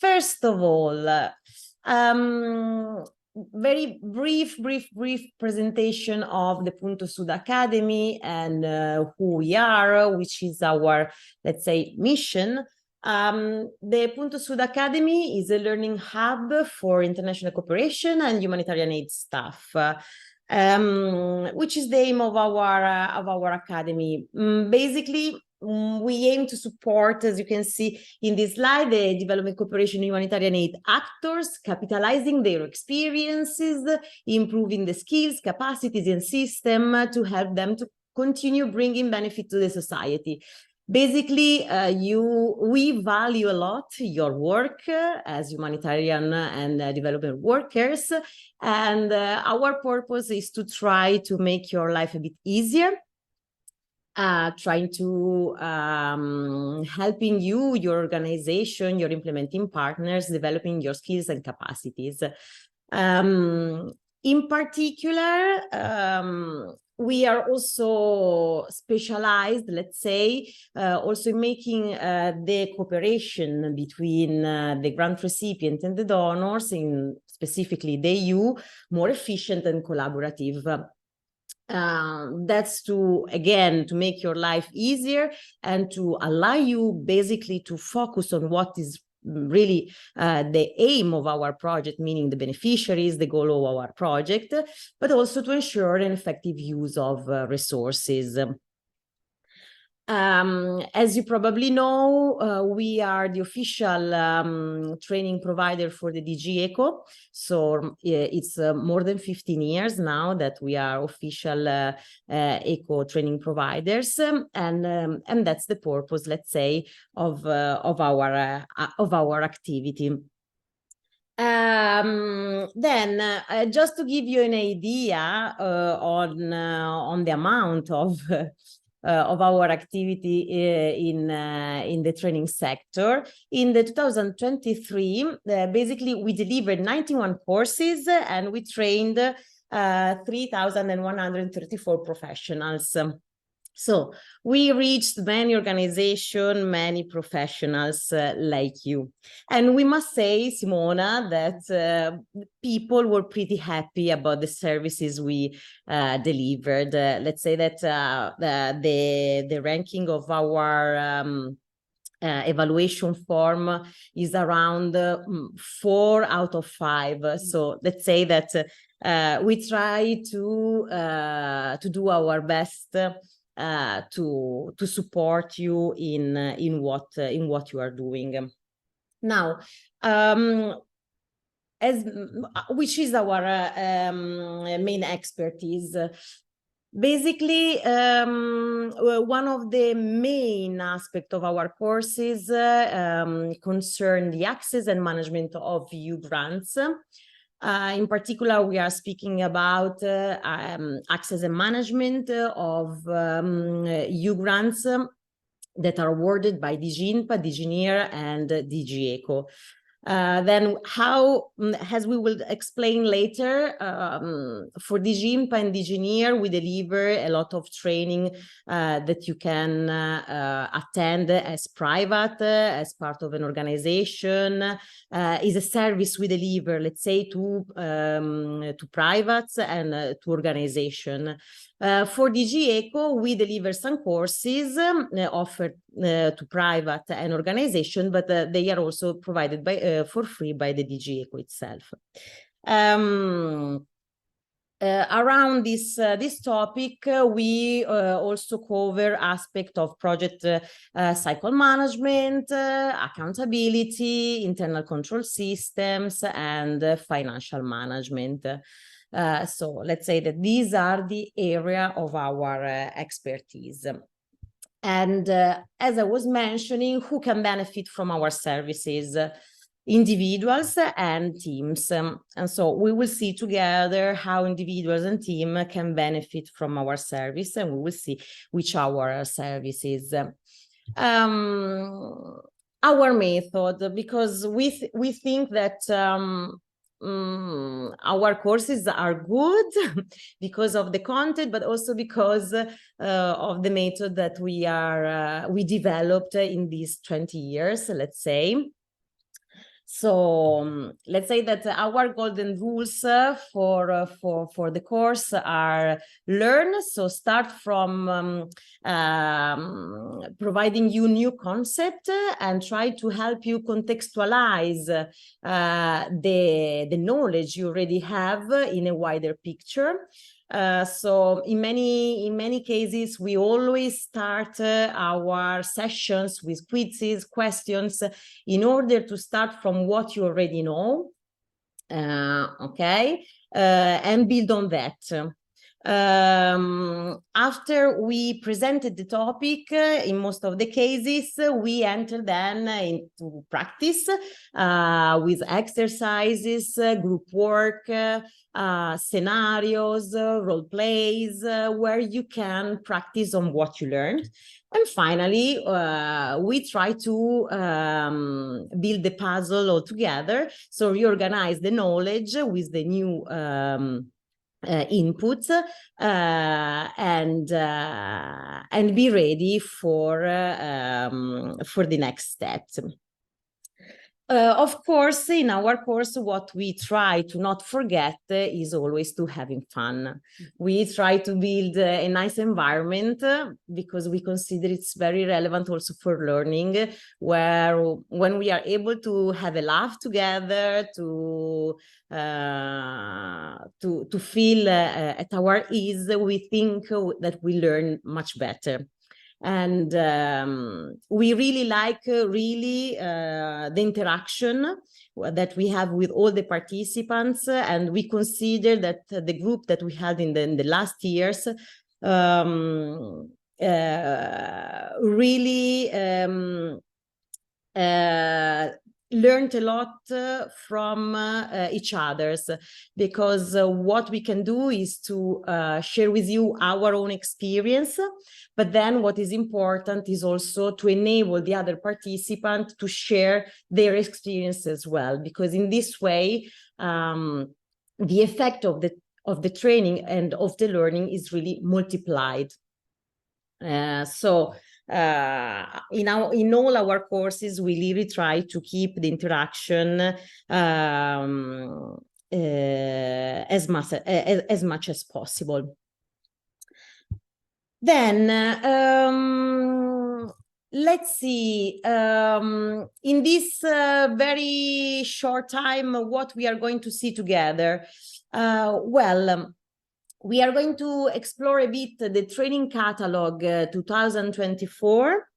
First of all, very brief presentation of the PuntoSud Academy and who we are, which is our, let's say, mission. The PuntoSud Academy is a learning hub for international cooperation and humanitarian aid staff, which is the aim of our academy. Basically, we aim to support, as you can see in this slide, the development cooperation humanitarian aid actors, capitalizing their experiences, improving the skills, capacities, and system to help them to continue bringing benefit to the society. Basically, we value a lot your work as humanitarian and development workers, and our purpose is to try to make your life a bit easier, trying to helping you, your organization, your implementing partners, developing your skills and capacities. In particular, we are also specialized, let's say, also in making the cooperation between the grant recipient and the donors, in specifically the EU, more efficient and collaborative. That's to, again, to make your life easier and to allow you basically to focus on what is really the aim of our project, meaning the beneficiaries, the goal of our project, but also to ensure an effective use of resources. As you probably know, we are the official training provider for the DG ECO. So it's more than 15 years now that we are official ECO training providers, and that's the purpose, let's say, of our activity. Then, just to give you an idea on the amount of our activity in the training sector. In the 2023, basically we delivered 91 courses and we trained 3,134 professionals. So we reached many organizations, many professionals like you. And we must say, Simona, that people were pretty happy about the services we delivered. Let's say that the ranking of our evaluation form is around 4 out of 5. So let's say that we try to do our best to support you in what you are doing. Now, which is our main expertise. Basically, one of the main aspects of our courses concern the access and management of EU grants. In particular, we are speaking about access and management of EU grants that are awarded by DG INPA, DG NEAR, and DG ECO. Then how, as we will explain later, for DG INPA and DG NEAR, we deliver a lot of training that you can attend as private, as part of an organization, is a service we deliver, let's say, to privates and to organization. For DG ECO, we deliver some courses offered to private and organization, but they are also provided by for free by the DG ECO itself. Around this topic, we also cover aspect of project cycle management, accountability, internal control systems, and financial management. So let's say that these are the area of our expertise. And as I was mentioning, who can benefit from our services? Individuals and teams. And so we will see together how individuals and team can benefit from our service, and we will see which our service is. Our method, because we think that our courses are good because of the content, but also because of the method that we developed in these 20 years, let's say. So let's say that our golden rules for the course are: learn. So start from providing you new concept and try to help you contextualize the knowledge you already have in a wider picture. So in many cases, we always start our sessions with quizzes, questions, in order to start from what you already know, okay, and build on that. After we presented the topic, in most of the cases, we enter then into practice with exercises, group work, scenarios, role plays, where you can practice on what you learned. And finally, we try to build the puzzle all together. So reorganize the knowledge with the new inputs and be ready for the next step. Of course, in our course, what we try to not forget is always to having fun. We try to build a nice environment because we consider it's very relevant also for learning, where when we are able to have a laugh together, to feel at our ease, we think that we learn much better. And we really like the interaction that we have with all the participants, and we consider that the group that we had in the last years really learned a lot from each others, because what we can do is to share with you our own experience, but then what is important is also to enable the other participant to share their experience as well, because in this way the effect of the training and of the learning is really multiplied. In all our courses, we really try to keep the interaction as much as possible. Then let's see, in this very short time, what we are going to see together. We are going to explore a bit the training catalog 2024.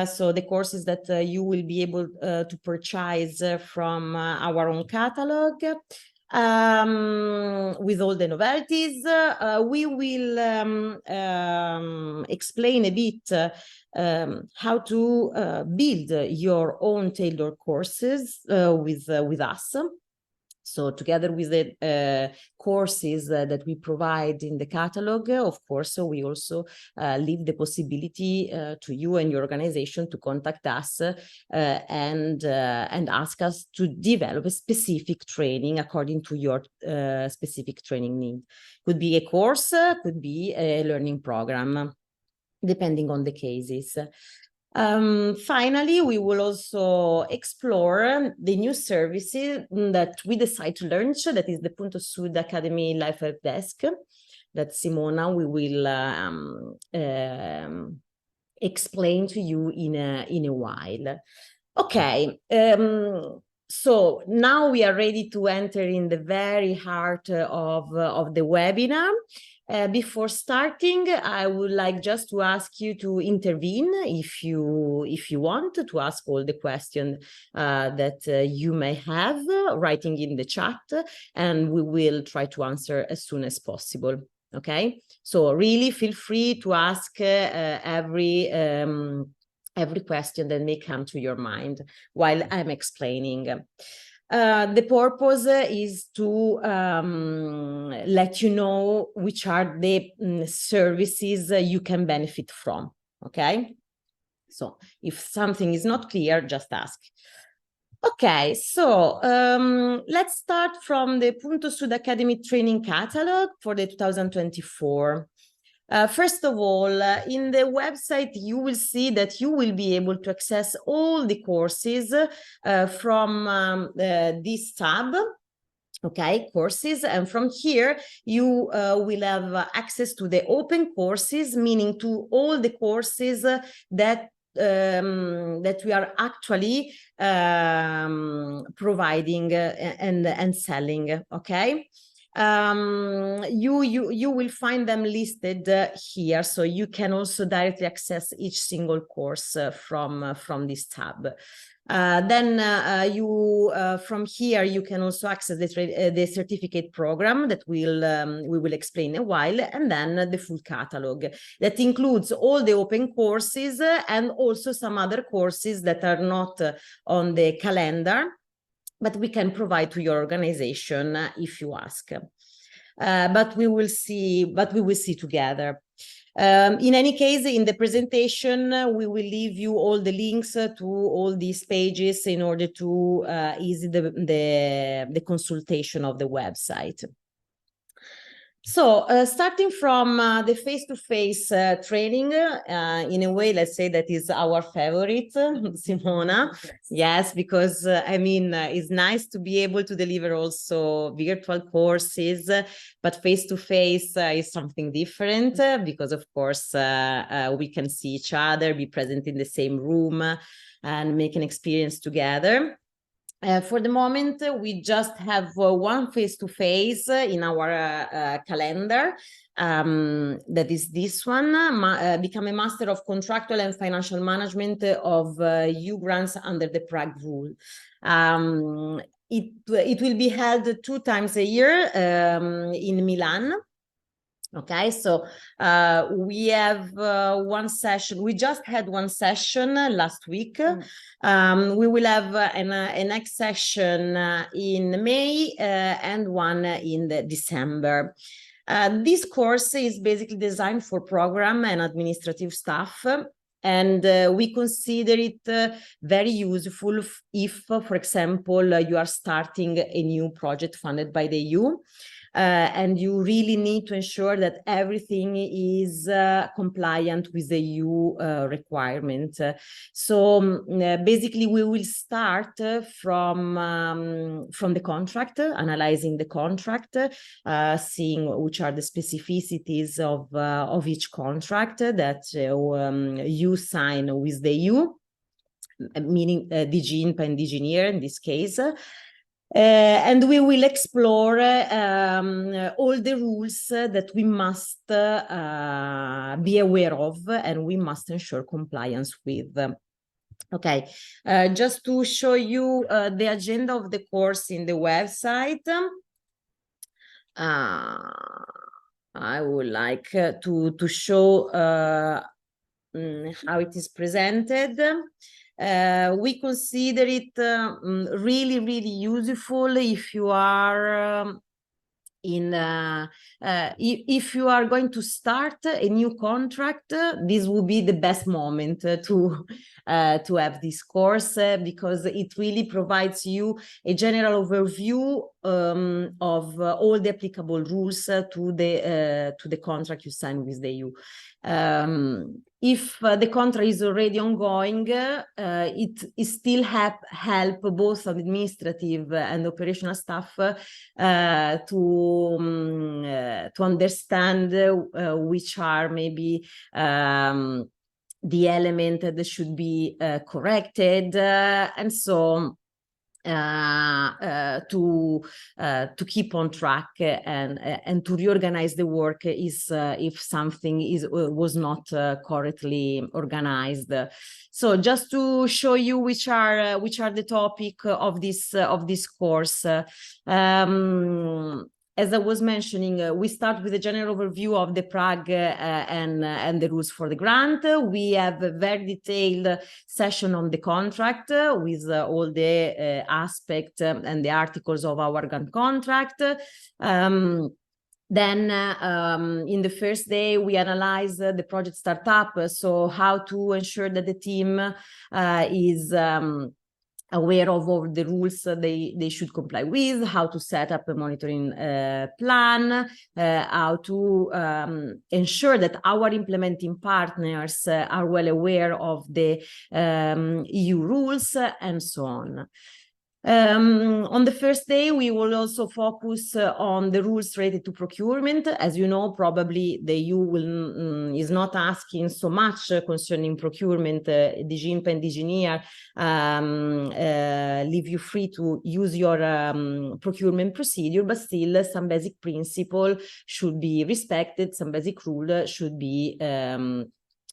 So the courses that you will be able to purchase from our own catalog. With all the novelties, we will explain a bit how to build your own tailored courses with us. So together with the courses that we provide in the catalog, of course, we also leave the possibility to you and your organization to contact us and ask us to develop a specific training according to your specific training need. Could be a course, could be a learning program, depending on the cases. Finally, we will also explore the new services that we decide to launch, that is the PuntoSud Academy Life Help Desk, that Simona we will explain to you in a while. Okay, so now we are ready to enter in the very heart of the webinar. Before starting, I would like just to ask you to intervene if you want to ask all the questions that you may have, writing in the chat, and we will try to answer as soon as possible. Okay, so really feel free to ask every question that may come to your mind while I'm explaining. The purpose is to let you know which are the services you can benefit from, okay? So if something is not clear, just ask. Okay, so let's start from the PuntoSud Academy training catalog for the 2024. First of all, in the website, you will see that you will be able to access all the courses from this tab. Okay, courses, and from here you will have access to the open courses, meaning to all the courses that we are actually providing and selling. Okay. You will find them listed here, so you can also directly access each single course from this tab. Then from here you can also access the certificate program that we will explain in a while, and then the full catalog that includes all the open courses and also some other courses that are not on the calendar, but we can provide to your organization if you ask. But we will see together. In any case, in the presentation, we will leave you all the links to all these pages in order to ease the consultation of the website. So starting from the face-to-face training, in a way, let's say that is our favorite, Simona. Yes, because I mean, it's nice to be able to deliver also virtual courses, but face-to-face is something different because, of course, we can see each other, be present in the same room and make an experience together. For the moment, we just have one face-to-face in our calendar. That is this one, Become a Master of Contractual and Financial Management of EU Grants under the Prague Rule. It will be held 2 times a year in Milan. Okay, so we have one session. We just had one session last week. We will have a next session in May and one in December. This course is basically designed for program and administrative staff. And we consider it very useful if, for example, you are starting a new project funded by the EU. And you really need to ensure that everything is compliant with the EU requirement. So basically, we will start from the contract, analyzing the contract, seeing which are the specificities of each contract that you sign with the EU, meaning DG INPA and DG NIR in this case. And we will explore all the rules that we must be aware of and we must ensure compliance with. Okay, just to show you the agenda of the course in the website, I would like to show how it is presented. We consider it really, really useful if you are if you are going to start a new contract. This will be the best moment to have this course because it really provides you a general overview of all the applicable rules to the contract you sign with the EU. If the contract is already ongoing, it still help both administrative and operational staff to understand which are maybe the element that should be corrected, and so to keep on track and to reorganize the work if something was not correctly organized. So just to show you which are the topic of this course. As I was mentioning, we start with a general overview of the Prague and the rules for the grant. We have a very detailed session on the contract with all the aspects and the articles of our grant contract. Then in the first day, we analyze the project startup, so how to ensure that the team is aware of all the rules they should comply with, how to set up a monitoring plan, how to ensure that our implementing partners are well aware of the EU rules, and so on. On the first day, we will also focus on the rules related to procurement. As you know, probably the EU is not asking so much concerning procurement. DG INPA and DG NEAR leave you free to use your procurement procedure, but still some basic principle should be respected, some basic rule should be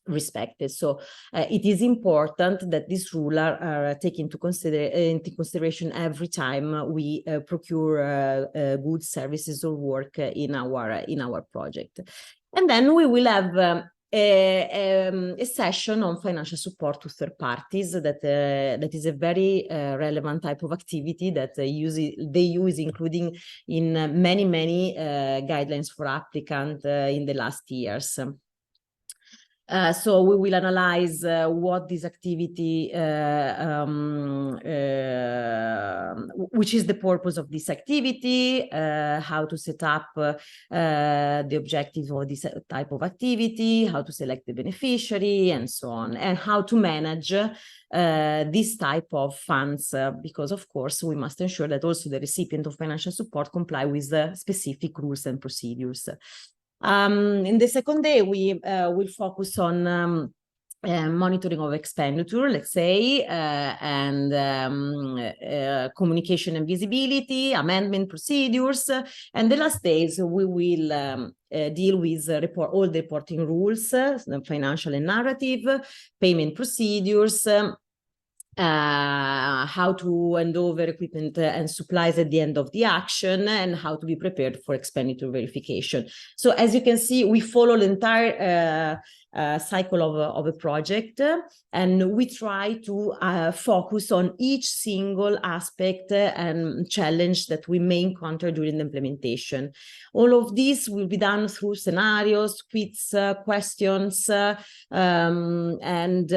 respected. So it is important that these rules are taken into consideration every time we procure goods, services, or work in our project. And then we will have a session on financial support to third parties. That is a very relevant type of activity that the EU is including in many guidelines for applicants in the last years. So we will analyze what this activity, which is the purpose of this activity, how to set up the objectives of this type of activity, how to select the beneficiary, and so on, and how to manage this type of funds, because of course we must ensure that also the recipient of financial support comply with the specific rules and procedures. In the second day, we will focus on monitoring of expenditure, let's say, and communication and visibility, amendment procedures. And the last days, we will deal with all the reporting rules, financial and narrative, payment procedures, how to hand over equipment and supplies at the end of the action, and how to be prepared for expenditure verification. So as you can see, we follow the entire cycle of a project, and we try to focus on each single aspect and challenge that we may encounter during the implementation. All of this will be done through scenarios, quiz, questions, and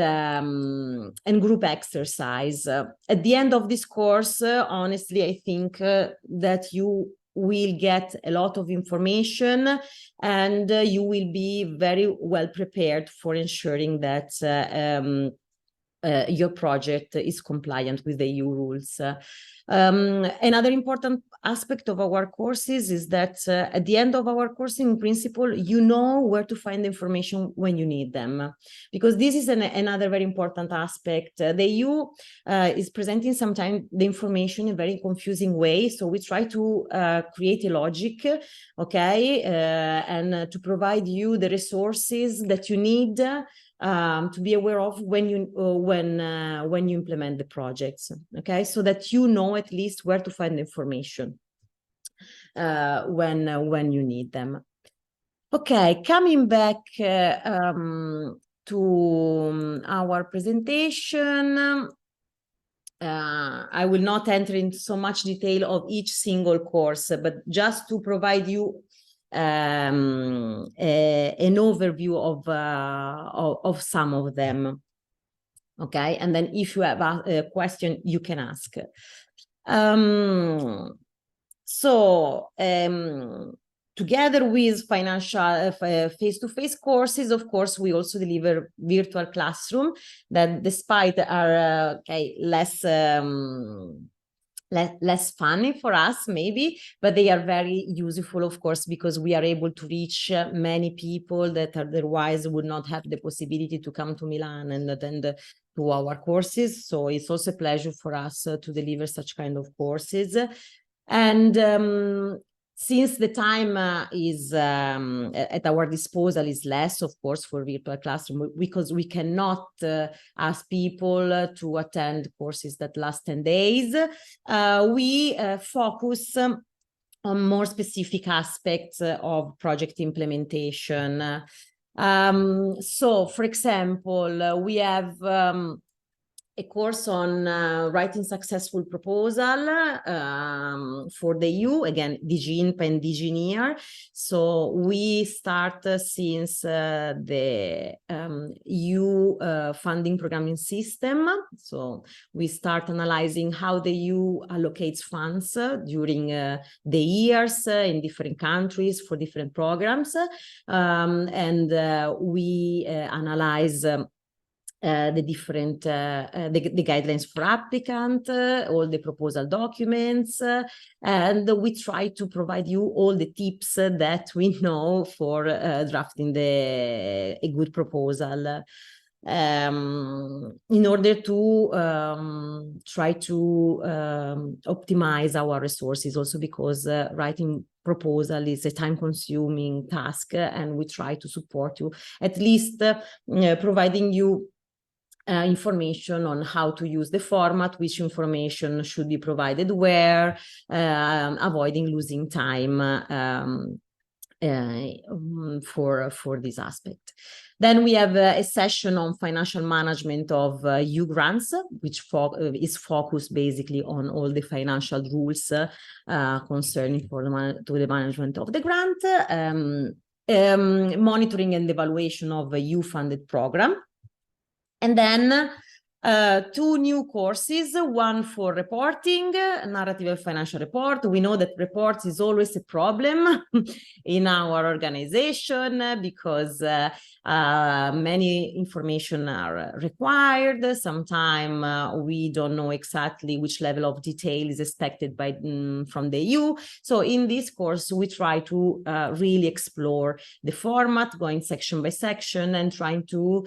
group exercise. At the end of this course, honestly, I think that you will get a lot of information, and you will be very well prepared for ensuring that your project is compliant with the EU rules. Another important aspect of our courses is that at the end of our course, in principle, you know where to find the information when you need them, because this is another very important aspect. The EU is presenting sometimes the information in a very confusing way, so we try to create a logic, okay, and to provide you the resources that you need to be aware of when you implement the projects, okay, so that you know at least where to find the information when you need them. Okay, coming back to our presentation. I will not enter into so much detail of each single course, but just to provide you an overview of some of them, okay? And then if you have a question, you can ask. Together with financial face-to-face courses, of course, we also deliver virtual classroom that, despite are less funny for us, maybe, but they are very useful, of course, because we are able to reach many people that otherwise would not have the possibility to come to Milan and attend to our courses. So it's also a pleasure for us to deliver such kind of courses. And since the time is at our disposal is less, of course, for virtual classroom, because we cannot ask people to attend courses that last 10 days, we focus on more specific aspects of project implementation. So, for example, we have a course on writing successful proposal for the EU, again, DG INP and DG NEAR. So we start since the EU funding programming system. So we start analyzing how the EU allocates funds during the years in different countries for different programs. And we analyze the different the guidelines for applicant, all the proposal documents, and we try to provide you all the tips that we know for drafting a good proposal. In order to try to optimize our resources, also because writing proposal is a time-consuming task, and we try to support you, at least providing you information on how to use the format, which information should be provided where, avoiding losing time for this aspect. Then we have a session on financial management of EU grants, which is focused basically on all the financial rules concerning to the management of the grant, monitoring and evaluation of a EU-funded program. And then 2 new courses, one for reporting, narrative and financial report. We know that reports is always a problem in our organization because many information are required. Sometimes we don't know exactly which level of detail is expected by from the EU. So in this course, we try to really explore the format, going section by section, and trying to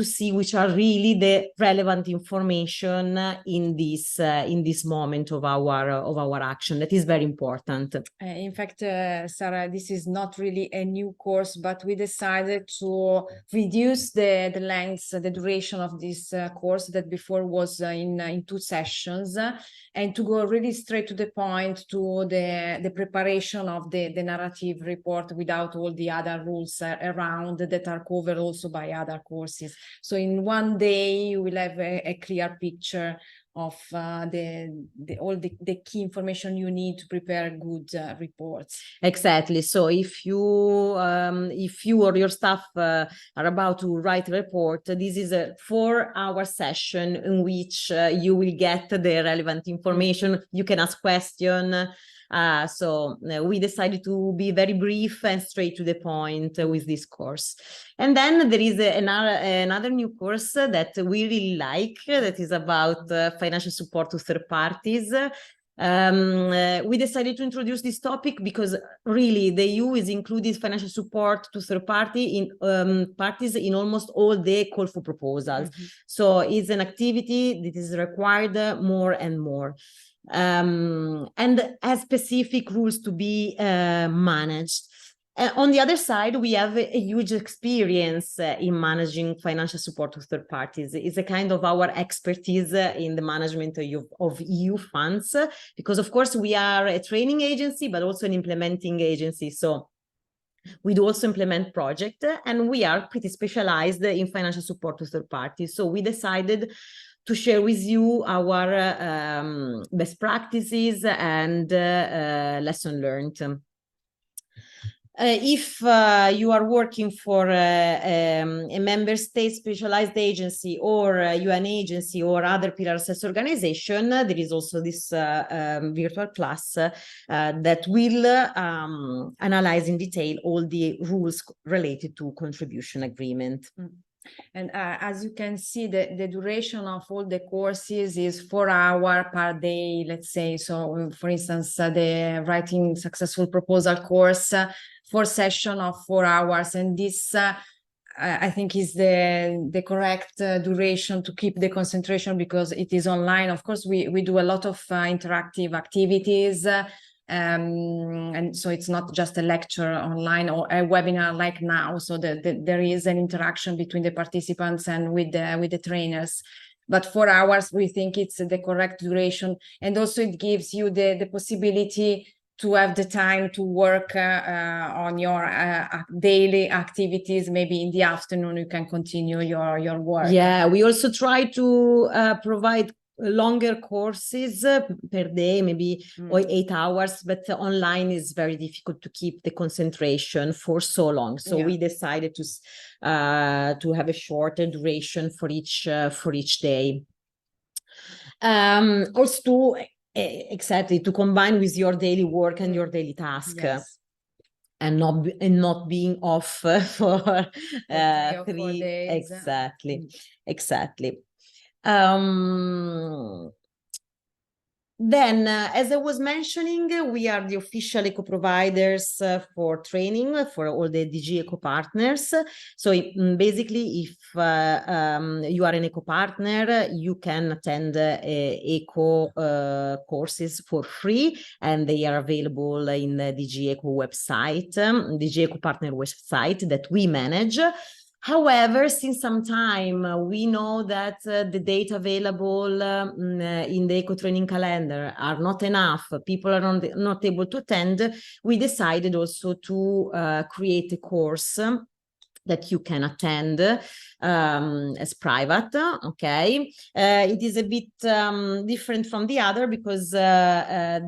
see which are really the relevant information in this moment of our action. That is very important. In fact, Sarah, this is not really a new course, but we decided to reduce the length, the duration of this course that before was in 2 sessions, and to go really straight to the point, to the preparation of the narrative report without all the other rules around that are covered also by other courses. So in one day, you will have a clear picture of all the key information you need to prepare good reports. Exactly. So if you or your staff are about to write a report, this is a 4-hour session in which you will get the relevant information. You can ask questions. So we decided to be very brief and straight to the point with this course. And then there is another new course that we really like, that is about financial support to third parties. We decided to introduce this topic because really the EU is included financial support to third parties in almost all the call for proposals. Mm-hmm. So it's an activity that is required more and more. And has specific rules to be managed. On the other side, we have a huge experience in managing financial support to third parties. It's a kind of our expertise in the management of EU funds, because of course we are a training agency, but also an implementing agency. So we do also implement projects, and we are pretty specialized in financial support to third parties. So we decided to share with you our best practices and lesson learned. If you are working for a member state specialized agency or a UN agency or other pillar assess organization, there is also this virtual class that will analyze in detail all the rules related to contribution agreement. And as you can see, the duration of all the courses is 4 hours per day, let's say. So, for instance, the writing successful proposal course, 4 sessions of 4 hours. And this, I think, is the correct duration to keep the concentration, because it is online. Of course, we do a lot of interactive activities. And so it's not just a lecture online or a webinar like now. So there is an interaction between the participants and with the trainers. But 4 hours, we think it's the correct duration. And also it gives you the possibility to have the time to work on your daily activities. Maybe in the afternoon you can continue your work. Yeah, we also try to provide longer courses per day, maybe or 8 hours, but online is very difficult to keep the concentration for so long. So we decided to have a shorter duration for each day. Also to exactly to combine with your daily work and your daily task. Yes. And not being off for 3 or 4 days. Exactly. Then, as I was mentioning, we are the official eco providers for training for all the DG Eco partners. So basically, if you are an eco partner, you can attend eco courses for free, and they are available in the DG Eco website, DG Eco partner website that we manage. However, since some time, we know that the data available in the eco training calendar are not enough. People are not able to attend. We decided also to create a course that you can attend as private, okay? It is a bit different from the other because the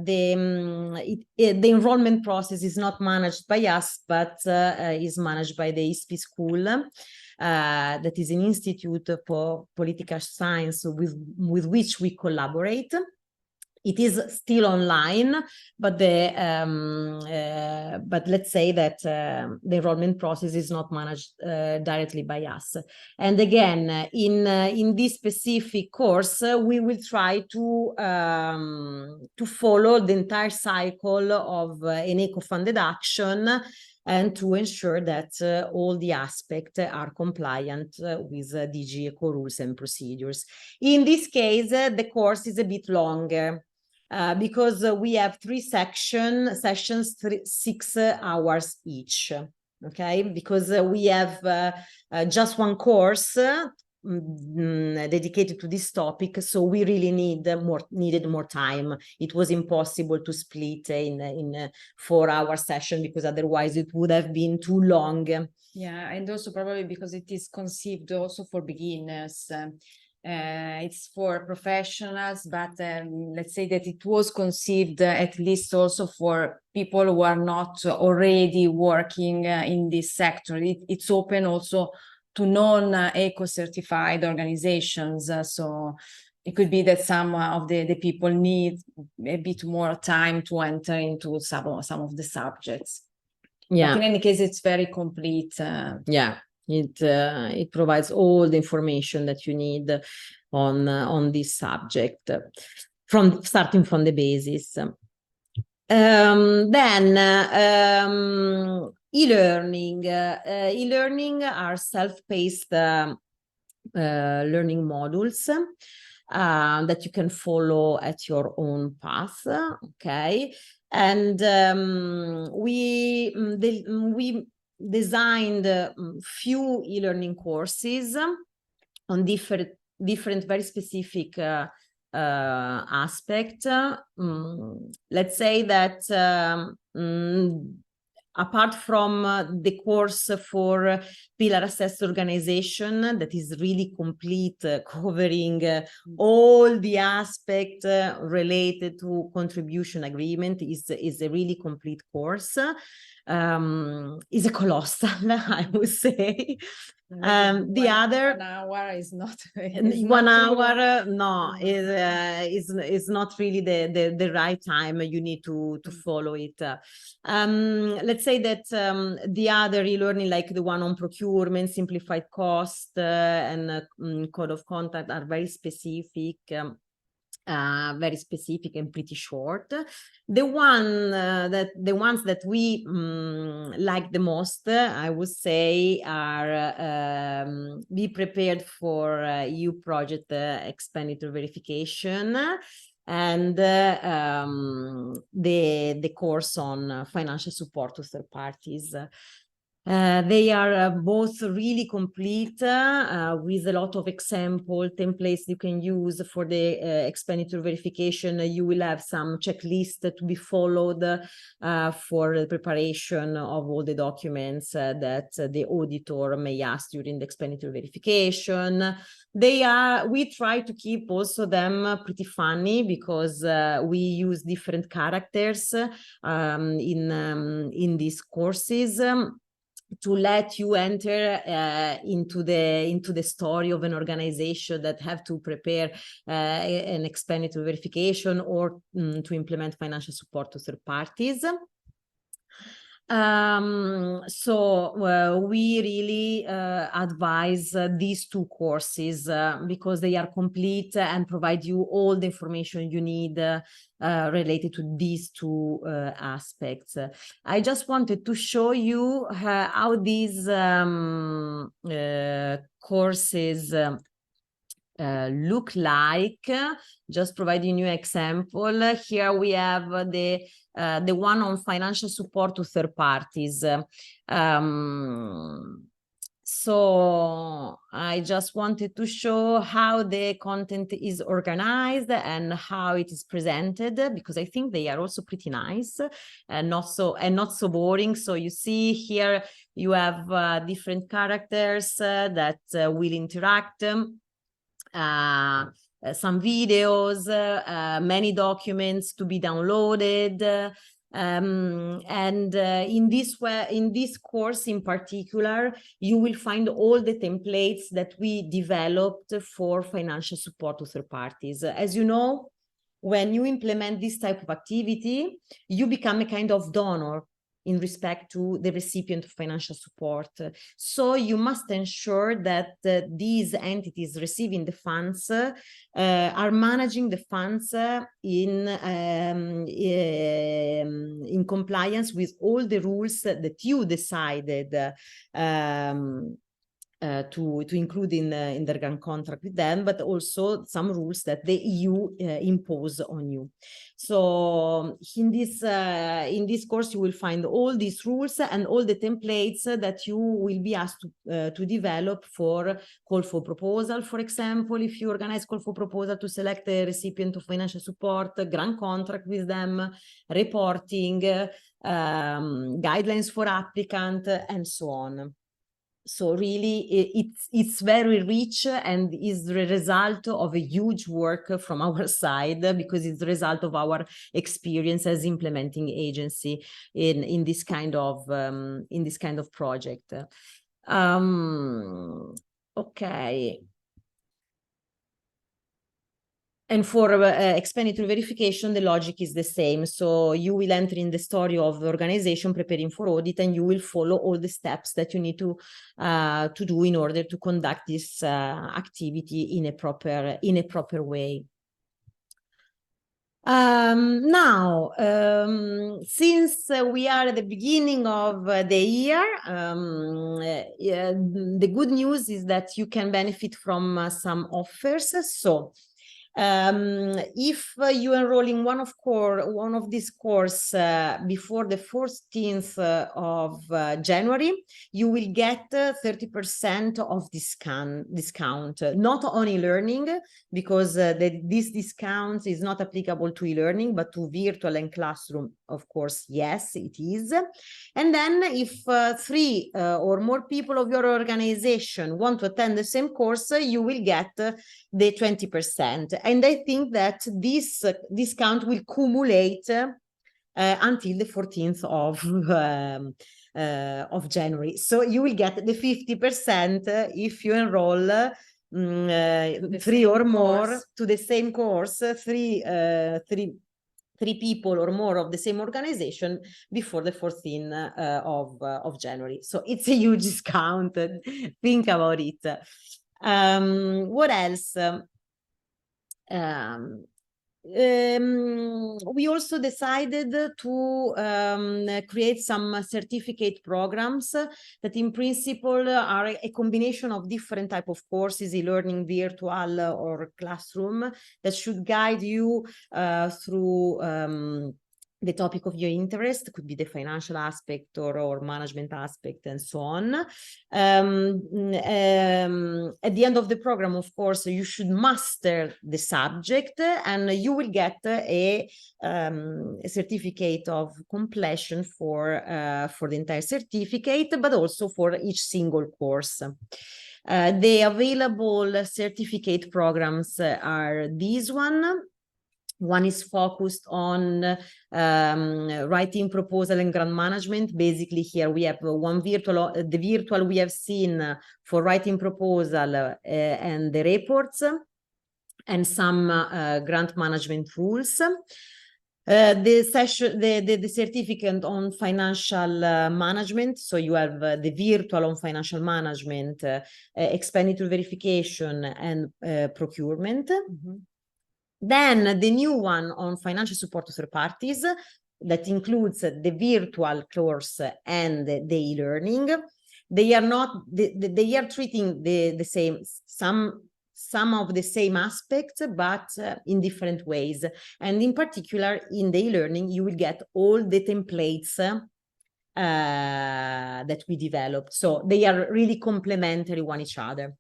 enrollment process is not managed by us, but is managed by the ISPI school. That is an institute for political science with which we collaborate. It is still online, but but let's say that the enrollment process is not managed directly by us. And again, in this specific course, we will try to follow the entire cycle of an eco-funded action and to ensure that all the aspects are compliant with DG Eco rules and procedures. In this case, the course is a bit longer. Because we have 3 sessions, 6 hours each, okay? Because we have just one course dedicated to this topic, so we really needed more time. It was impossible to split in a 4-hour session because otherwise it would have been too long. Yeah, and also probably because it is conceived also for beginners. It's for professionals, but let's say that it was conceived at least also for people who are not already working in this sector. It's open also to non-eco certified organizations. So it could be that some of the people need a bit more time to enter into some of the subjects. Yeah. But in any case, it's very complete. Yeah. It provides all the information that you need on this subject, starting from the basis. Then e-learning. E-learning are self-paced learning modules that you can follow at your own path. Okay, and we designed few e-learning courses on different very specific aspect. Let's say that apart from the course for pillar assessed organization, that is really complete, covering all the aspects related to contribution agreement, is a really complete course. Is a colossal, I would say. The other 1 hour is not 1 hour, no, is not really the right time. You need to follow it. Let's say that the other e-learning, like the one on procurement, simplified cost, and code of conduct, are very specific. Very specific and pretty short. The ones that we like the most, I would say, are be prepared for EU project expenditure verification, and the course on financial support to third parties. They are both really complete with a lot of example templates you can use for the expenditure verification. You will have some checklist to be followed for the preparation of all the documents that the auditor may ask during the expenditure verification. We try to keep also them pretty funny because we use different characters in these courses. To let you enter into the story of an organization that have to prepare an expenditure verification or to implement financial support to third parties. So we really advise these two courses because they are complete and provide you all the information you need related to these two aspects. I just wanted to show you how these courses look like, just providing you an example. Here we have the one on financial support to third parties. So I just wanted to show how the content is organized and how it is presented, because I think they are also pretty nice and not so boring. So you see here you have different characters that will interact. Some videos, many documents to be downloaded. In this course in particular, you will find all the templates that we developed for financial support to third parties. As you know, when you implement this type of activity, you become a kind of donor in respect to the recipient of financial support. So you must ensure that these entities receiving the funds are managing the funds in compliance with all the rules that you decided to include in their grant contract with them, but also some rules that the EU impose on you. So in this course, you will find all these rules and all the templates that you will be asked to develop for call for proposal, for example, if you organize call for proposal to select a recipient of financial support, grant contract with them, reporting, guidelines for applicant, and so on. So really, it's very rich and is the result of a huge work from our side, because it's the result of our experience as implementing agency in this kind of project. Okay. And for expenditure verification, the logic is the same. So you will enter in the story of the organization preparing for audit, and you will follow all the steps that you need to do in order to conduct this activity in a proper way. Now, since we are at the beginning of the year, the good news is that you can benefit from some offers. So if you enroll in one of these courses before the 14th of January, you will get 30% of discount, not on e-learning, because this discount is not applicable to e-learning, but to virtual and classroom, of course, yes, it is. And then if 3 or more people of your organization want to attend the same course, you will get the 20%. And I think that this discount will accumulate until the 14th of January. So you will get the 50% if you enroll 3 or more to the same course, three people or more of the same organization before the 14th of January. So it's a huge discount. Think about it. What else? We also decided to create some certificate programs that in principle are a combination of different type of courses, e-learning, virtual, or classroom, that should guide you through the topic of your interest, could be the financial aspect or management aspect and so on. At the end of the program, of course, you should master the subject and you will get a certificate of completion for the entire certificate, but also for each single course. The available certificate programs are these one. One is focused on writing proposal and grant management. Basically, here we have one virtual, the virtual we have seen for writing proposal and the reports and some grant management rules. The certificate on financial management. So you have the virtual on financial management, expenditure verification and procurement. Mm-hmm. Then the new one on financial support to third parties that includes the virtual course and the e-learning. They are not, they are treating the same, some of the same aspects, but in different ways. And in particular, in the e-learning, you will get all the templates that we developed. So they are really complementary one each other.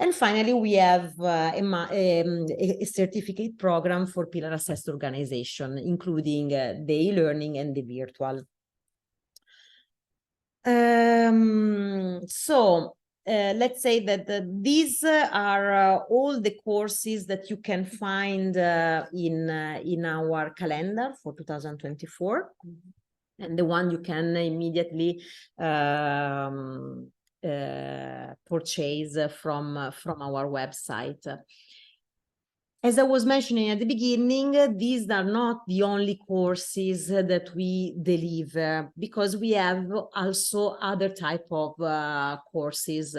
And finally, we have a certificate program for pillar assessed organization, including the e-learning and the virtual. Let's say that these are all the courses that you can find in our calendar for 2024. Mm-hmm. And the one you can immediately purchase from our website. As I was mentioning at the beginning, these are not the only courses that we deliver, because we have also other type of courses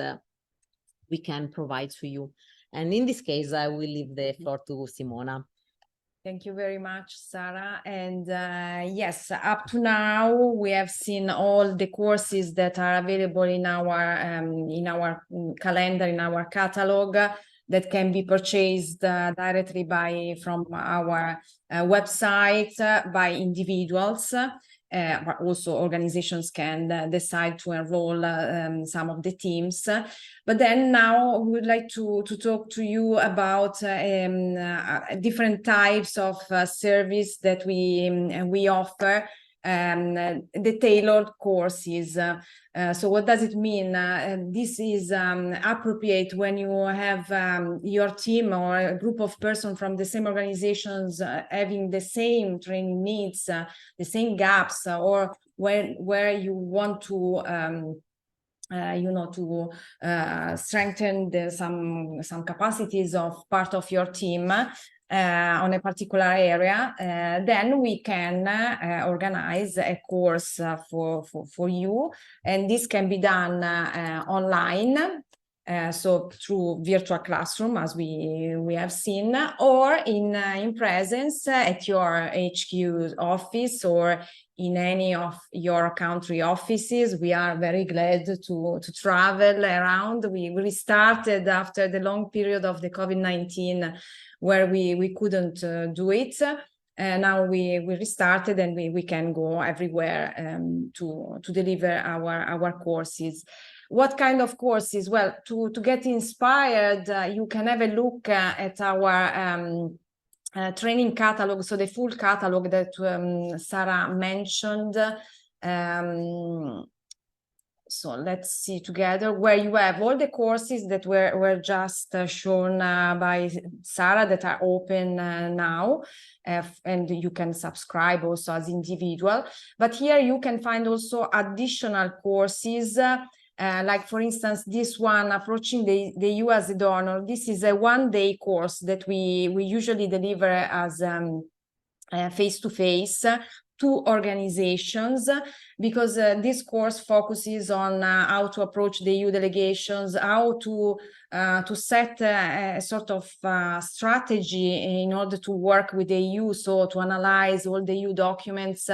we can provide to you. And in this case, I will leave the floor to Simona. Thank you very much, Sara. And yes, up to now, we have seen all the courses that are available in our calendar, in our catalog, that can be purchased directly from our website by individuals. But also organizations can decide to enroll some of the teams. But then now we would like to talk to you about different types of service that we offer, the tailored courses. So what does it mean? This is appropriate when you have your team or a group of persons from the same organizations having the same training needs, the same gaps, or where you want to strengthen some capacities of part of your team on a particular area. Then we can organize a course for you, and this can be done online. So through virtual classroom, as we have seen, or in presence at your HQ office or in any of your country offices. We are very glad to travel around. We restarted after the long period of the COVID-19 where we couldn't do it. And now we restarted, and we can go everywhere to deliver our courses. What kind of courses? Well, to get inspired, you can have a look at our training catalog, so the full catalog that Sara mentioned. So let's see together, where you have all the courses that were just shown by Sara that are open now, and you can subscribe also as individual. But here you can find also additional courses. Like, for instance, this one, Approaching the EU as a Donor. This is a one-day course that we usually deliver as face-to-face to organizations, because this course focuses on how to approach the EU delegations, how to set a sort of strategy in order to work with the EU, so to analyze all the EU documents,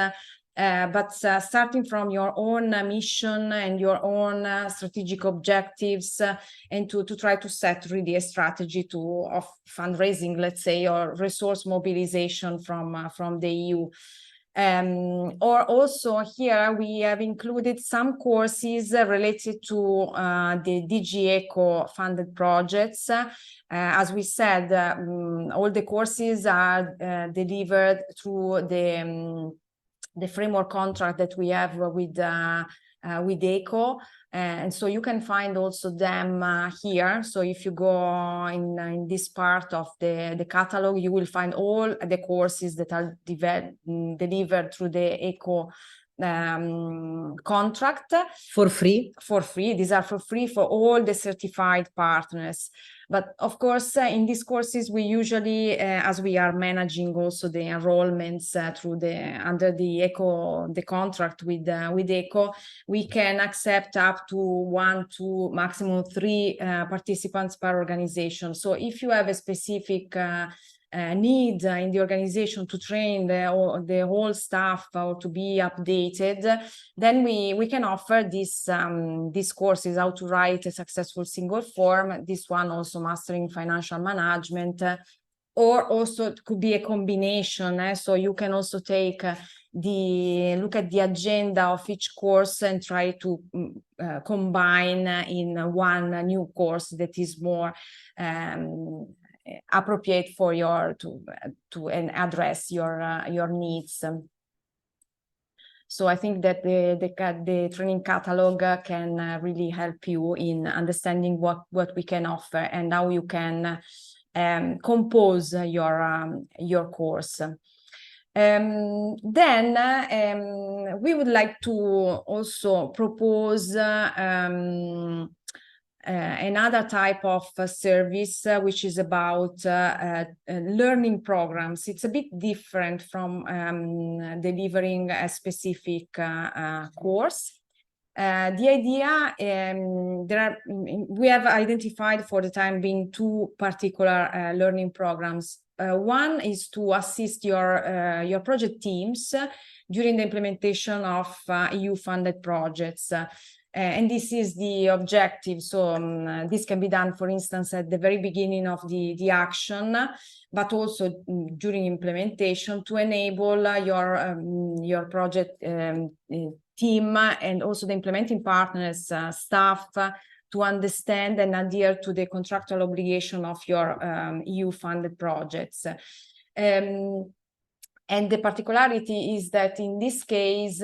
but starting from your own mission and your own strategic objectives, and to try to set really a strategy of fundraising, let's say, or resource mobilization from the EU. Or also here we have included some courses related to the DG Eco funded projects. As we said, all the courses are delivered through the framework contract that we have with ECO. And so you can find also them here. So if you go in this part of the catalog, you will find all the courses that are delivered through the ECO contract. For free? For free. These are for free for all the certified partners. But of course, in these courses, we usually, as we are managing also the enrollments through under the contract with ECO, we can accept up to 1, 2, maximum 3 participants per organization. So if you have a specific need in the organization to train the whole staff or to be updated, then we can offer these courses, how to write a successful single form, this one also mastering financial management, or also it could be a combination. So you can also take look at the agenda of each course and try to combine in one new course that is more appropriate for to address your needs. So I think that the training catalog can really help you in understanding what we can offer and how you can compose your course. Then we would like to also propose another type of service, which is about learning programs. It's a bit different from delivering a specific course. The idea, we have identified for the time being 2 particular learning programs. One is to assist your project teams during the implementation of EU-funded projects. And this is the objective. So this can be done, for instance, at the very beginning of the action, but also during implementation to enable your project team and also the implementing partners, staff, to understand and adhere to the contractual obligation of your EU-funded projects. And the particularity is that in this case,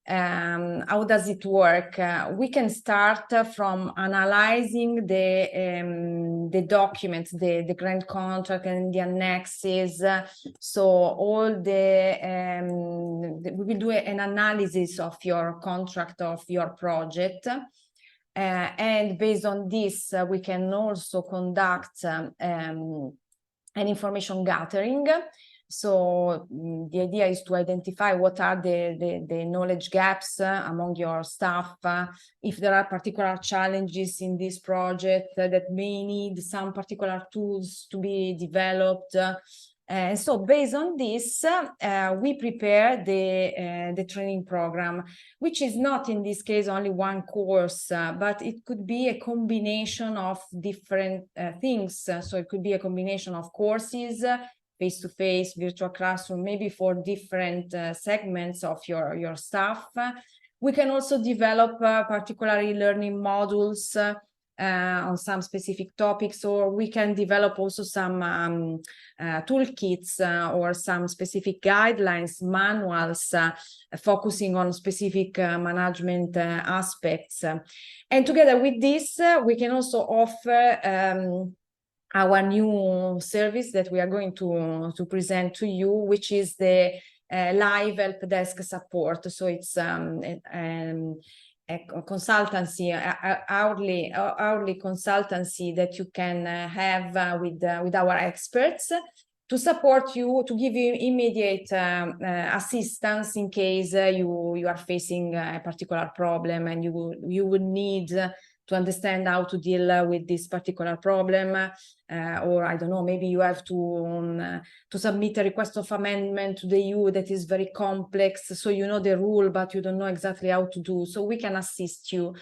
how does it work? We can start from analyzing the documents, the grant contract and the annexes. So all we will do an analysis of your contract, of your project. And based on this, we can also conduct an information gathering. So the idea is to identify what are the knowledge gaps among your staff, if there are particular challenges in this project that may need some particular tools to be developed. And so based on this, we prepare the training program, which is not in this case only one course, but it could be a combination of different things. So it could be a combination of courses, face-to-face, virtual classroom, maybe for different segments of your staff. We can also develop particularly learning modules on some specific topics, or we can develop also some toolkits or some specific guidelines, manuals, focusing on specific management aspects. And together with this, we can also offer our new service that we are going to present to you, which is the live help desk support. So it's a consultancy, hourly consultancy that you can have with our experts to support you, to give you immediate assistance in case you are facing a particular problem and you would need to understand how to deal with this particular problem, or I don't know, maybe you have to submit a request of amendment to the EU that is very complex, so you know the rule, but you don't know exactly how to do. So we can assist you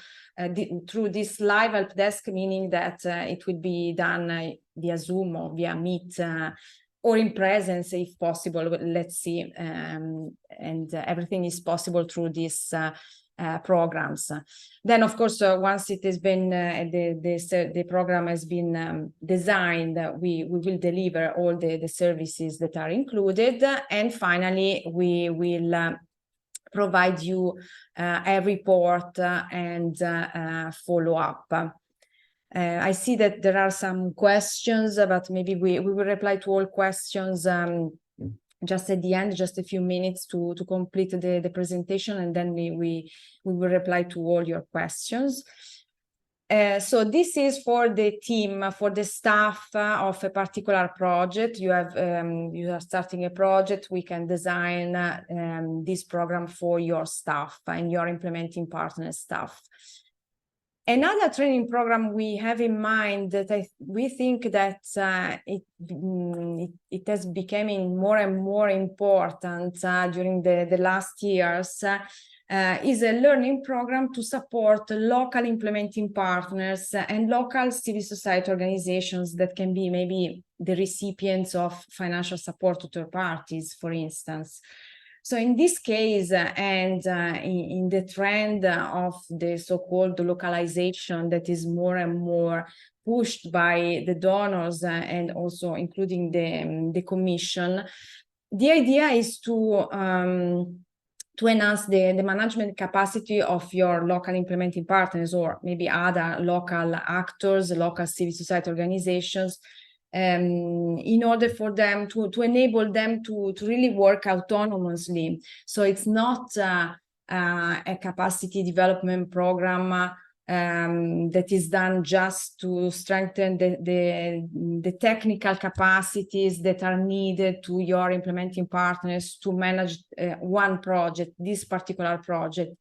through this live help desk, meaning that it will be done via Zoom or via Meet or in presence if possible. Let's see, and everything is possible through these programs. Then, of course, once it has been the program has been designed, we will deliver all the services that are included, and finally we will provide you a report and follow up. I see that there are some questions, but maybe we will reply to all questions just at the end, just a few minutes to complete the presentation, and then we will reply to all your questions. So this is for the team, for the staff of a particular project. You are starting a project, we can design this program for your staff and your implementing partner staff. Another training program we have in mind that we think that it has becoming more and more important during the last years is a learning program to support local implementing partners and local civil society organizations that can be maybe the recipients of financial support to third parties, for instance. So in this case, and in the trend of the so-called localization that is more and more pushed by the donors and also including the Commission, the idea is to enhance the management capacity of your local implementing partners, or maybe other local actors, local civil society organizations, in order for them to enable them to really work autonomously. So it's not a capacity development program that is done just to strengthen the technical capacities that are needed to your implementing partners to manage one project, this particular project.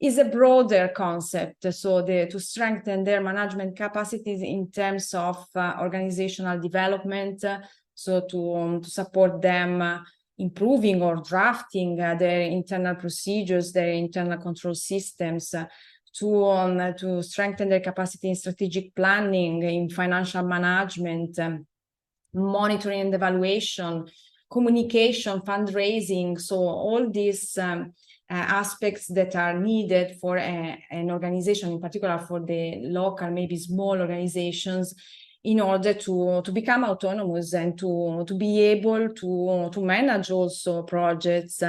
Is a broader concept, so to strengthen their management capacities in terms of organizational development, so to support them improving or drafting their internal procedures, their internal control systems, to strengthen their capacity in strategic planning, in financial management, monitoring and evaluation, communication, fundraising. So all these aspects that are needed for an organization, in particular for the local, maybe small organizations, in order to become autonomous and to be able to manage also projects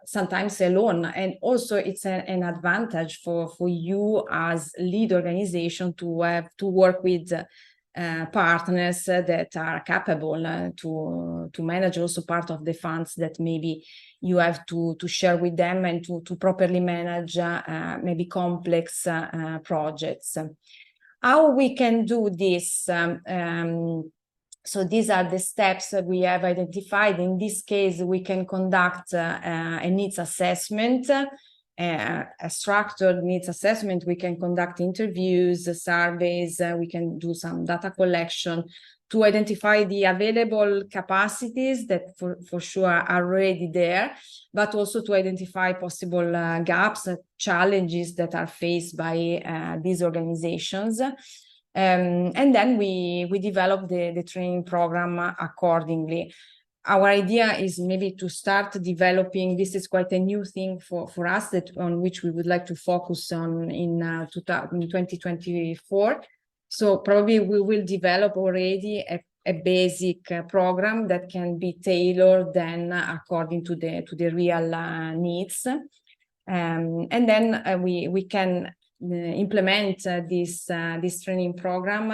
sometimes alone. And also it's an advantage for you as lead organization to have to work with partners that are capable to manage also part of the funds that maybe you have to share with them, and to properly manage maybe complex projects. How we can do this? So these are the steps that we have identified. In this case, we can conduct a needs assessment, a structured needs assessment. We can conduct interviews, surveys, we can do some data collection to identify the available capacities that for sure are already there, but also to identify possible gaps, challenges that are faced by these organizations. And then we develop the training program accordingly. Our idea is maybe to start developing, this is quite a new thing for us, that on which we would like to focus on in 2024. So probably we will develop already a basic program that can be tailored then according to the real needs. And then we can implement this training program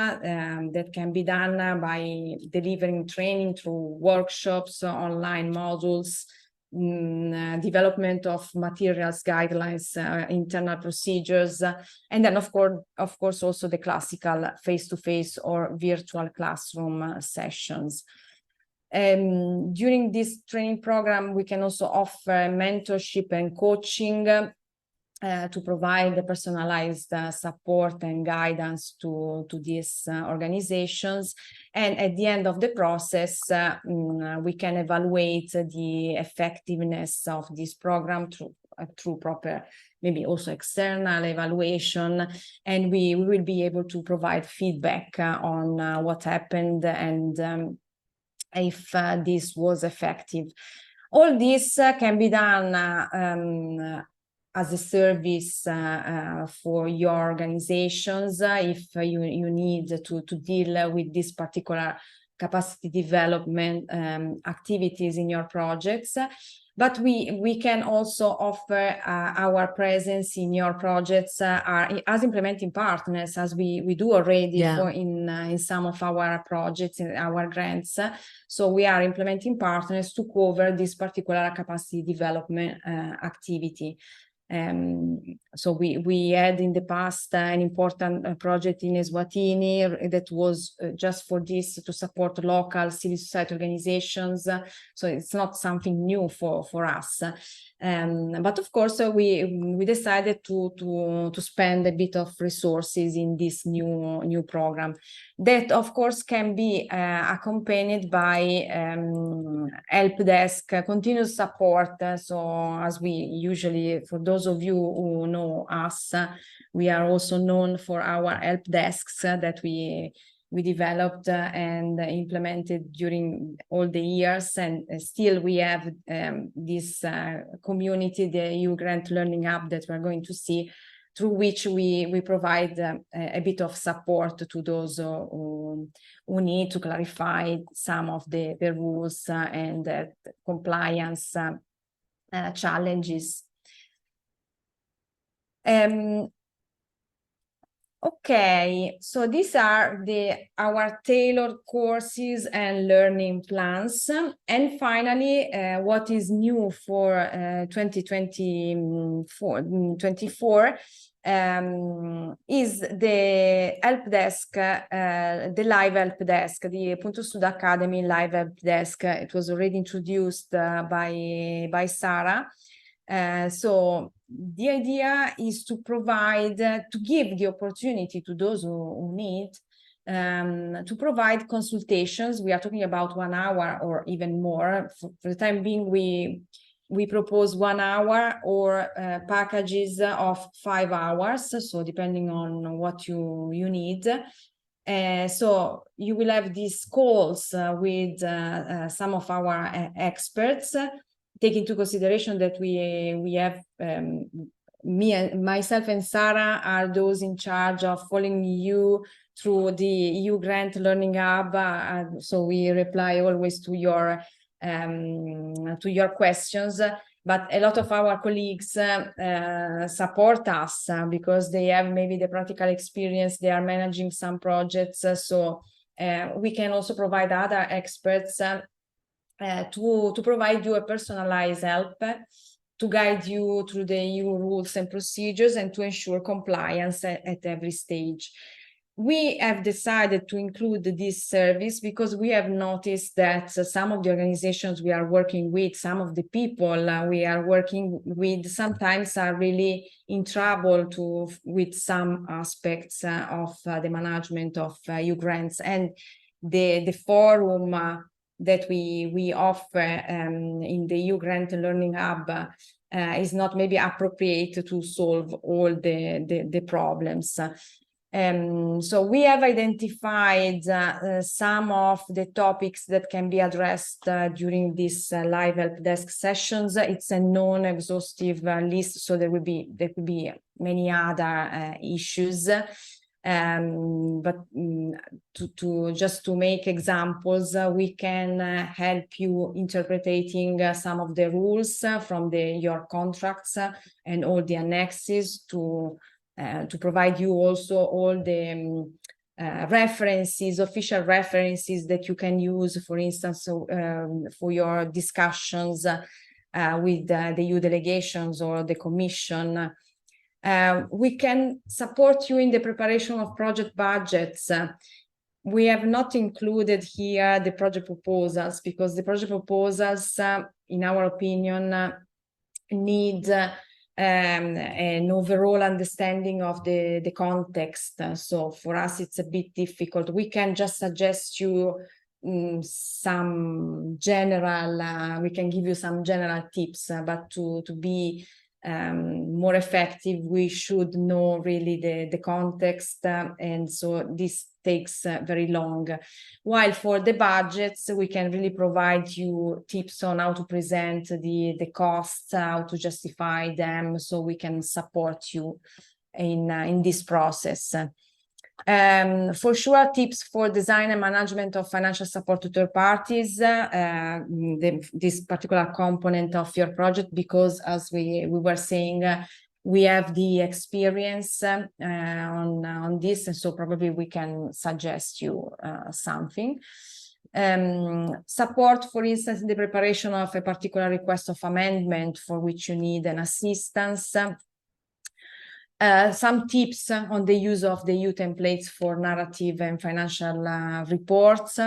that can be done by delivering training through workshops, online modules, development of materials, guidelines, internal procedures, and then of course also the classical face-to-face or virtual classroom sessions. During this training program, we can also offer mentorship and coaching to provide the personalized support and guidance to these organizations. And at the end of the process, we can evaluate the effectiveness of this program through through proper, maybe also external evaluation, and we will be able to provide feedback on what happened and if this was effective. All this can be done as a service for your organizations if you need to deal with this particular capacity development activities in your projects. But we can also offer our presence in your projects as implementing partners, as we do already in some of our projects, in our grants. So we are implementing partners to cover this particular capacity development activity. So we had in the past an important project in Eswatini that was just for this, to support local civil society organizations. So it's not something new for us. But of course, we decided to spend a bit of resources in this new program that, of course, can be accompanied by help desk continuous support. So as we usually, for those of you who know us, we are also known for our help desks that we developed and implemented during all the years, and still we have this community, the EU Grant Learning Hub, that we're going to see, through which we provide a bit of support to those who need to clarify some of the rules and compliance challenges. Okay, so these are our tailored courses and learning plans. And finally, what is new for 2024 is the help desk, the live help desk, the PuntoSud Academy live help desk. It was already introduced by Sarah. So the idea is to provide, to give the opportunity to those who need to provide consultations. We are talking about 1 hour or even more. For the time being, we propose 1 hour or packages of 5 hours. So depending on what you need. So you will have these calls with some of our experts. Take into consideration that we have myself and Sarah are those in charge of following you through the EU Grant Learning Hub. So we reply always to your questions. But a lot of our colleagues support us because they have maybe the practical experience. They are managing some projects. So we can also provide other experts to provide you a personalized help, to guide you through the EU rules and procedures, and to ensure compliance at every stage. We have decided to include this service because we have noticed that some of the organizations we are working with, some of the people we are working with, sometimes are really in trouble with some aspects of the management of EU grants, and the forum that we offer in the EU Grant Learning Hub is not maybe appropriate to solve all the problems. So we have identified some of the topics that can be addressed during these live help desk sessions. It's a non-exhaustive list, so there could be many other issues. But just to make examples, we can help you interpreting some of the rules from your contracts and all the annexes to provide you also all the references, official references that you can use, for instance, for your discussions with the EU delegations or the Commission. We can support you in the preparation of project budgets. We have not included here the project proposals because the project proposals, in our opinion, need an overall understanding of the context. So for us, it's a bit difficult. We can just suggest you some general, we can give you some general tips, but to be more effective, we should know really the context, and so this takes very long. While for the budgets, we can really provide you tips on how to present the costs, how to justify them, so we can support you in this process. For sure, tips for design and management of financial support to third parties, this particular component of your project, because as we were saying, we have the experience on this, and so probably we can suggest you something. Support, for instance, in the preparation of a particular request of amendment for which you need an assistance. Some tips on the use of the EU templates for narrative and financial reports,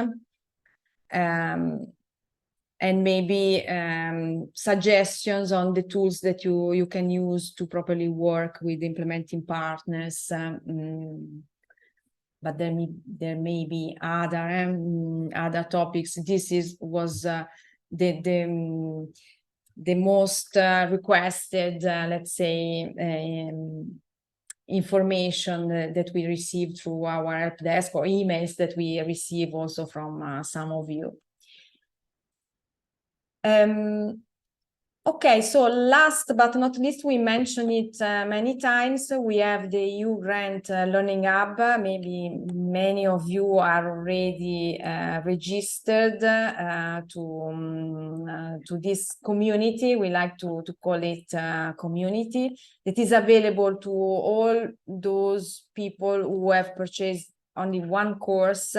and maybe suggestions on the tools that you can use to properly work with implementing partners. But there may be other topics. This was the most requested, let's say, information that we received through our help desk, or emails that we receive also from some of you. Okay, so last but not least, we mentioned it many times. We have the EU Grant Learning Hub. Maybe many of you are already registered to this community. We like to call it community. It is available to all those people who have purchased only one course.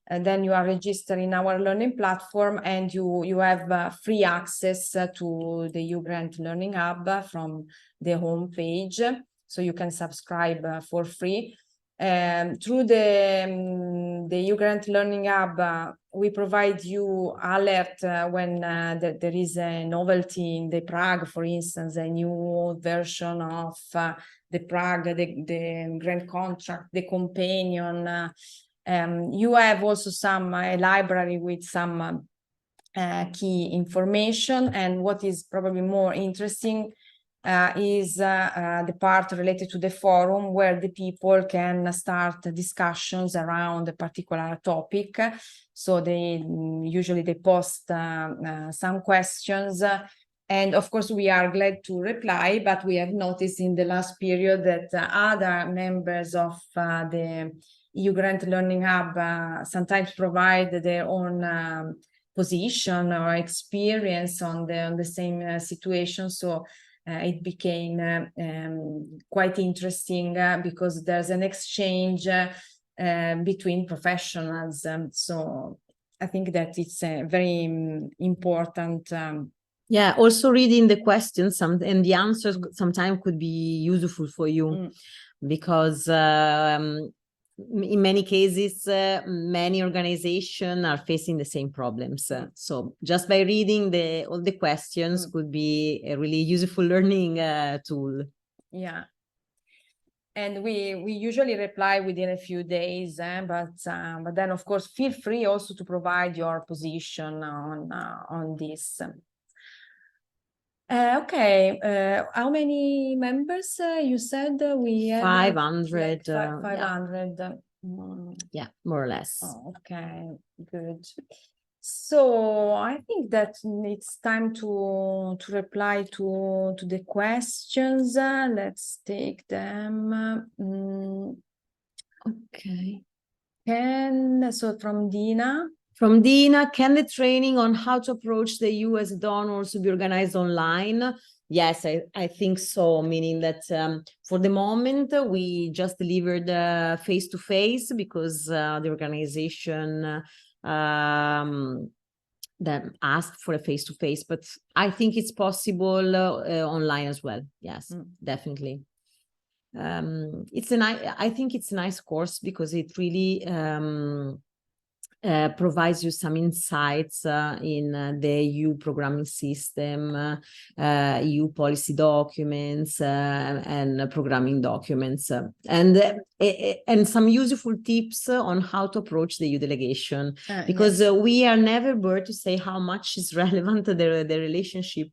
And then you are registered in our learning platform, and you have free access to the EU Grant Learning Hub from the home page, so you can subscribe for free. Through the EU Grant Learning Hub, we provide you alert when there is a novelty in the Prague, for instance, a new version of the Prague, the grant contract, the companion. You have also some library with some key information, and what is probably more interesting is the part related to the forum, where the people can start discussions around a particular topic. So they usually post some questions, and of course we are glad to reply, but we have noticed in the last period that other members of the EU Grant Learning Hub sometimes provide their own position or experience on the same situation. So it became quite interesting because there's an exchange between professionals. So I think that it's a very important. Yeah, also reading the questions and the answers sometimes could be useful for you, because in many cases, many organizations are facing the same problems. So just by reading all the questions could be a really useful learning tool. Yeah. And we usually reply within a few days, but then of course feel free also to provide your position on this. Okay, how many members you said we had? 500. 500. Yeah, more or less. Oh, okay, good. So I think that it's time to reply to the questions. Let's take them. Okay. So from Dina. From Dina, can the training on how to approach the US donors be organized online? Yes, I think so, meaning that for the moment, we just delivered face-to-face because the organization that asked for a face-to-face, but I think it's possible online as well. Yes, definitely. I think it's a nice course because it really provides you some insights in the EU programming system, EU policy documents, and programming documents, and some useful tips on how to approach the EU delegation, because we are never bored to say how much is relevant to the relationship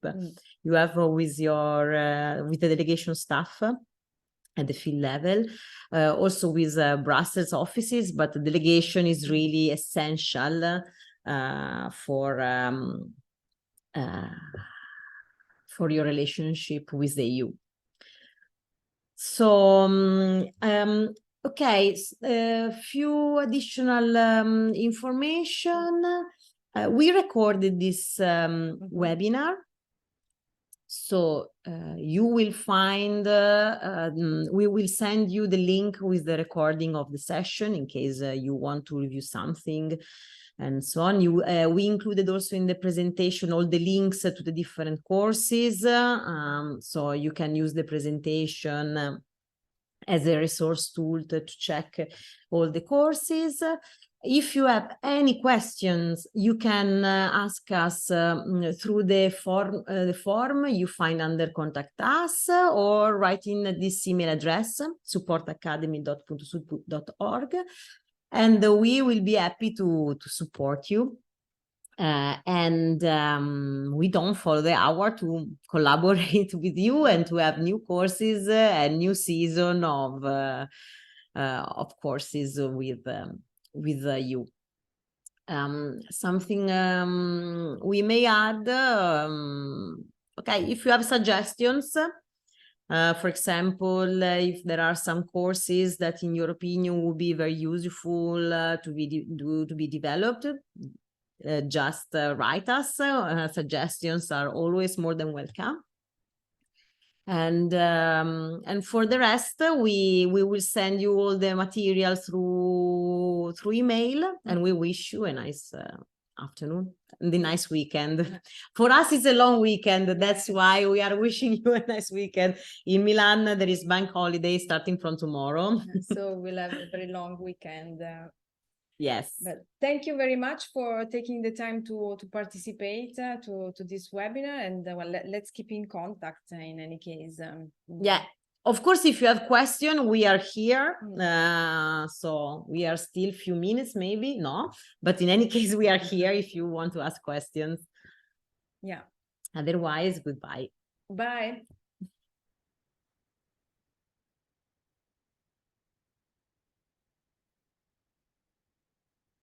you have with your with the delegation staff at the field level, also with Brussels offices, but the delegation is really essential for your relationship with the EU. So, okay, a few additional information. We recorded this webinar. So you will find, we will send you the link with the recording of the session in case you want to review something and so on. We included also in the presentation all the links to the different courses. So you can use the presentation as a resource tool to check all the courses. If you have any questions, you can ask us through the form you find under Contact Us, or write in this email address, support@academy.puntosud.org, and we will be happy to support you. And we don't follow the hour to collaborate with you and to have new courses and new season of courses with you. Something we may add, okay, if you have suggestions, for example, if there are some courses that in your opinion would be very useful to be developed, just write us. Suggestions are always more than welcome. And for the rest, we will send you all the material through email, and we wish you a nice afternoon and a nice weekend. For us, it's a long weekend. That's why we are wishing you a nice weekend. In Milan, there is bank holiday starting from tomorrow. So we'll have a very long weekend. Yes. But thank you very much for taking the time to participate to this webinar, and well, let's keep in contact in any case. Yeah, of course, if you have questions, we are here. So we are still a few minutes, maybe, no, but in any case, we are here if you want to ask questions. Yeah. Otherwise, goodbye. Bye.